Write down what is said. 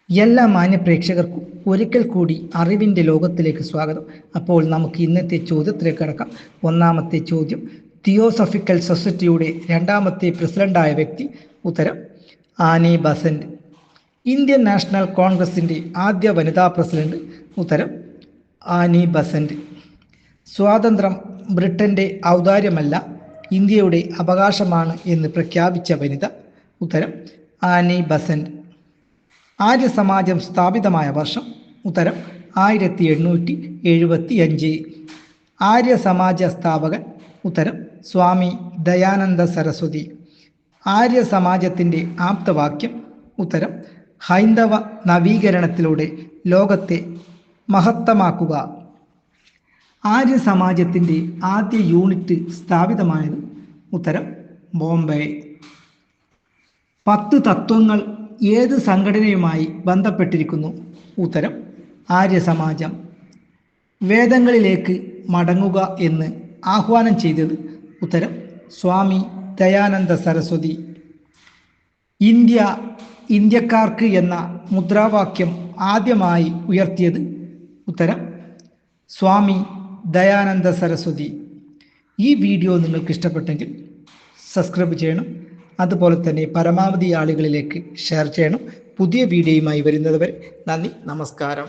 എല്ലാ മാന്യ പ്രേക്ഷകർക്കും ഒരിക്കൽ കൂടി അറിവിൻ്റെ ലോകത്തിലേക്ക് സ്വാഗതം. അപ്പോൾ നമുക്ക് ഇന്നത്തെ ചോദ്യത്തിലേക്ക് കടക്കാം. ഒന്നാമത്തെ ചോദ്യം, തിയോസഫിക്കൽ സൊസൈറ്റിയുടെ രണ്ടാമത്തെ പ്രസിഡന്റായ വ്യക്തി. ഉത്തരം ആനി ബസന്റ്. ഇന്ത്യൻ നാഷണൽ കോൺഗ്രസിൻ്റെ ആദ്യ വനിതാ പ്രസിഡന്റ്. ഉത്തരം ആനി ബസന്റ്. സ്വാതന്ത്ര്യം ബ്രിട്ടന്റെ ഔദാര്യമല്ല, ഇന്ത്യയുടെ അവകാശമാണ് എന്ന് പ്രഖ്യാപിച്ച വനിത. ഉത്തരം ആനി ബസന്റ്. ആര്യ സമാജം സ്ഥാപിതമായ വർഷം. ഉത്തരം 1875. ആര്യ സമാജ സ്ഥാപകൻ. ഉത്തരം സ്വാമി ദയാനന്ദ സരസ്വതി. ആര്യ സമാജത്തിൻ്റെ ആപ്തവാക്യം. ഉത്തരം ഹൈന്ദവ നവീകരണത്തിലൂടെ ലോകത്തെ മഹത്തമാക്കുക. ആര്യ സമാജത്തിൻ്റെ ആദ്യ യൂണിറ്റ് സ്ഥാപിതമായത്. ഉത്തരം ബോംബെ. 10 തത്വങ്ങൾ ഏത് സംഘടനയുമായി ബന്ധപ്പെട്ടിരിക്കുന്നു? ഉത്തരം ആര്യ സമാജം. വേദങ്ങളിലേക്ക് മടങ്ങുക എന്ന് ആഹ്വാനം ചെയ്തത്. ഉത്തരം സ്വാമി ദയാനന്ദ സരസ്വതി. ഇന്ത്യ ഇന്ത്യക്കാർക്ക് എന്ന മുദ്രാവാക്യം ആദ്യമായി ഉയർത്തിയത്. ഉത്തരം സ്വാമി ദയാനന്ദ സരസ്വതി. ഈ വീഡിയോ നിങ്ങൾക്ക് ഇഷ്ടപ്പെട്ടെങ്കിൽ സബ്സ്ക്രൈബ് ചെയ്യണം. അതുപോലെ തന്നെ പരമാവധി ആളുകളിലേക്ക് ഷെയർ ചെയ്യണം. പുതിയ വീഡിയോയുമായി വരുന്നതുവരെ നന്ദി, നമസ്കാരം.